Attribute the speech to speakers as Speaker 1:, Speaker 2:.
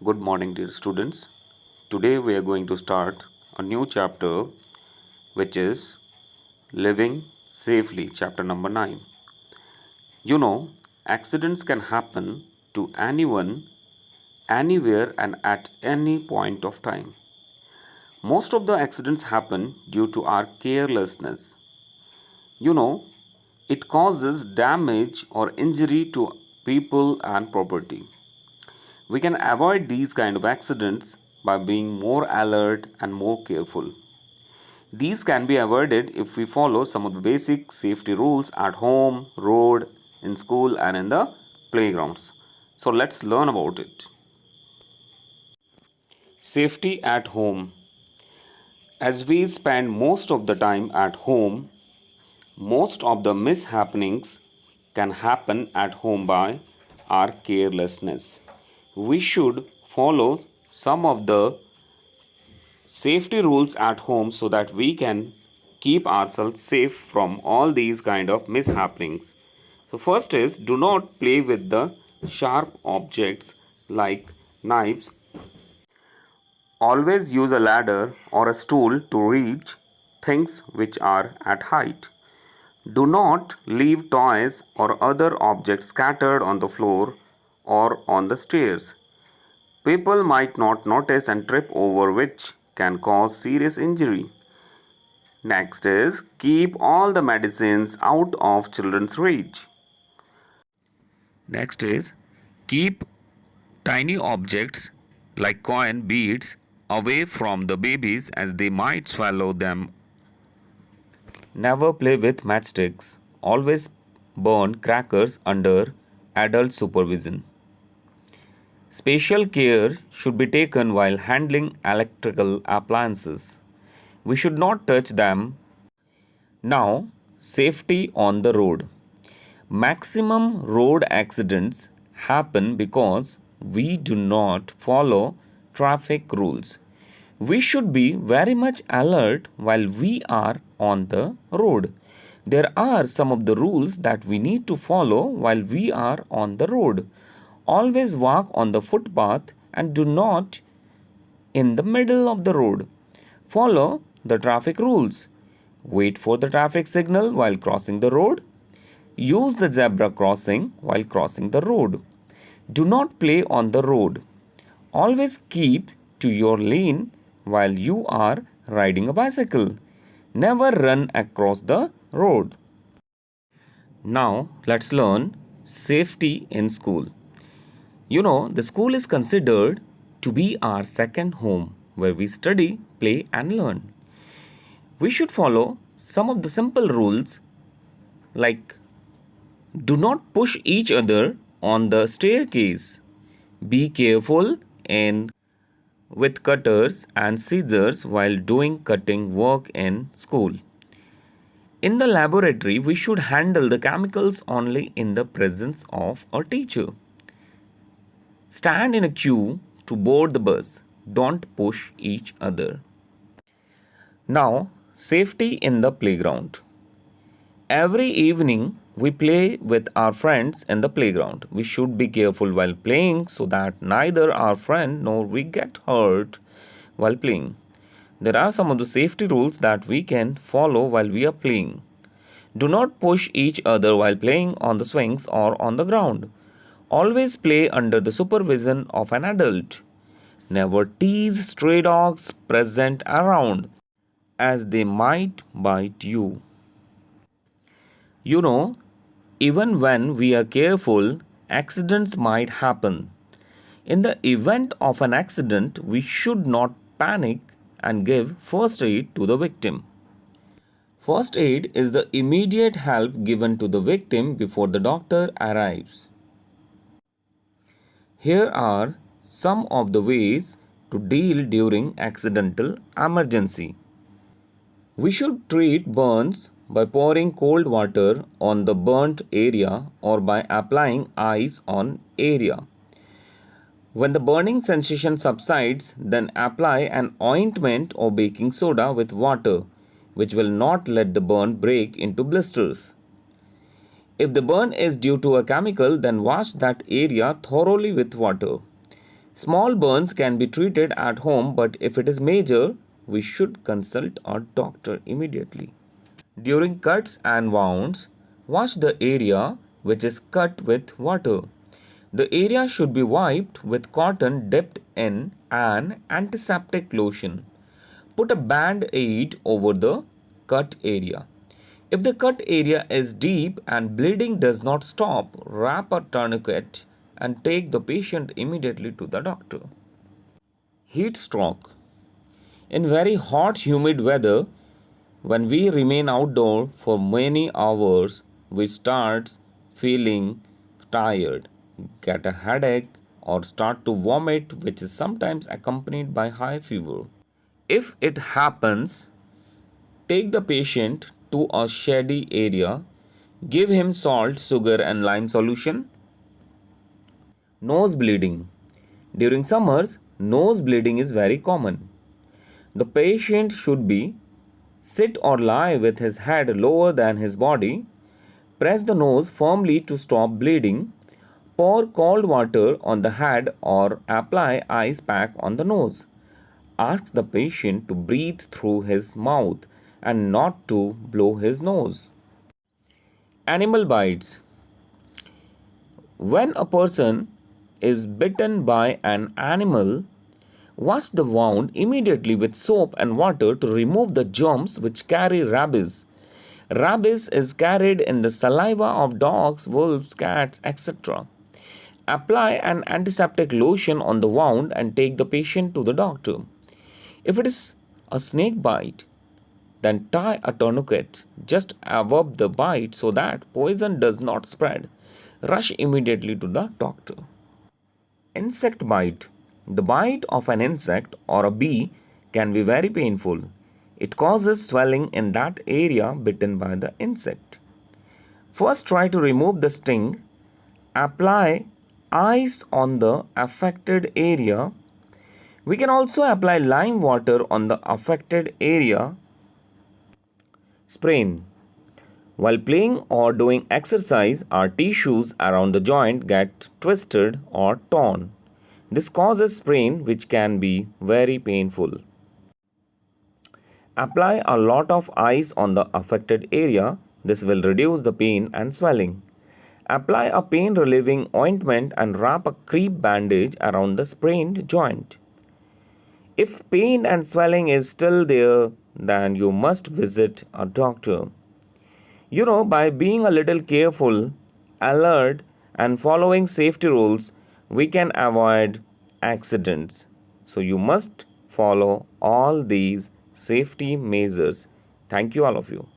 Speaker 1: Good morning, dear students. Today we are going to start a new chapter which is Living Safely, chapter number 9. You know, accidents can happen to anyone, anywhere, and at any point of time. Most of the accidents happen due to our carelessness. You know, it causes damage or injury to people and property. We can avoid these kind of accidents by being more alert and more careful. These can be avoided if we follow some of the basic safety rules at home, road, in school and in the playgrounds. So let's learn about it. Safety at home. As we spend most of the time at home, most of the mishappenings can happen at home by our carelessness. We should follow some of the safety rules at home so that we can keep ourselves safe from all these kind of mishappenings. So first is, do not play with the sharp objects like knives. Always use a ladder or a stool to reach things which are at height. Do not leave toys or other objects scattered on the floor or on the stairs. People might not notice and trip over, which can cause serious injury. Next is, keep all the medicines out of children's reach. Next is, keep tiny objects like coin beads away from the babies as they might swallow them. Never play with matchsticks. Always burn crackers under adult supervision. Special care should be taken while handling electrical appliances. We should not touch them. Now, safety on the road. Maximum road accidents happen because we do not follow traffic rules. We should be very much alert while we are on the road. There are some of the rules that we need to follow while we are on the road. Always walk on the footpath and do not in the middle of the road. Follow the traffic rules. Wait for the traffic signal while crossing the road. Use the zebra crossing while crossing the road. Do not play on the road. Always keep to your lane while you are riding a bicycle. Never run across the road. Now let's learn safety in school. You know, the school is considered to be our second home where we study, play, and learn. We should follow some of the simple rules like do not push each other on the staircase. Be careful and with cutters and scissors while doing cutting work in school. In the laboratory, we should handle the chemicals only in the presence of a teacher. Stand in a queue to board the bus. Don't push each other. Now, safety in the playground. Every evening, we play with our friends in the playground. We should be careful while playing so that neither our friend nor we get hurt while playing. There are some of the safety rules that we can follow while we are playing. Do not push each other while playing on the swings or on the ground. Always play under the supervision of an adult. Never tease stray dogs present around, as they might bite you. You know, even when we are careful, accidents might happen. In the event of an accident, we should not panic and give first aid to the victim. First aid is the immediate help given to the victim before the doctor arrives. Here are some of the ways to deal during accidental emergency. We should treat burns by pouring cold water on the burnt area or by applying ice on area. When the burning sensation subsides, then apply an ointment or baking soda with water, which will not let the burn break into blisters. If the burn is due to a chemical, then wash that area thoroughly with water. Small burns can be treated at home, but if it is major, we should consult our doctor immediately. During cuts and wounds, wash the area which is cut with water. The area should be wiped with cotton dipped in an antiseptic lotion. Put a band aid over the cut area. If the cut area is deep and bleeding does not stop, wrap a tourniquet and take the patient immediately to the doctor. Heat stroke. In very hot, humid weather, when we remain outdoor for many hours, we start feeling tired, get a headache, or start to vomit, which is sometimes accompanied by high fever. If it happens, take the patient to a shady area, give him salt, sugar, and lime solution. Nose bleeding. During summers, nose bleeding is very common. The patient should be sit or lie with his head lower than his body. Press the nose firmly to stop bleeding. Pour cold water on the head or apply ice pack on the nose. Ask the patient to breathe through his mouth and not to blow his nose. Animal bites. When a person is bitten by an animal, wash the wound immediately with soap and water to remove the germs which carry rabies. Rabies is carried in the saliva of dogs, wolves, cats, etc. Apply an antiseptic lotion on the wound and take the patient to the doctor. If it is a snake bite, then tie a tourniquet just above the bite so that poison does not spread. Rush immediately to the doctor. Insect bite. The bite of an insect or a bee can be very painful. It causes swelling in that area bitten by the insect. First, try to remove the sting. Apply ice on the affected area. We can also apply lime water on the affected area. Sprain. While playing or doing exercise, our tissues around the joint get twisted or torn. This causes sprain, which can be very painful. Apply a lot of ice on the affected area. This will reduce the pain and swelling. Apply a pain relieving ointment and wrap a crepe bandage around the sprained joint. If pain and swelling is still there, then you must visit a doctor. By being a little careful, alert, and following safety rules, we can avoid accidents. So, you must follow all these safety measures. Thank you, all of you.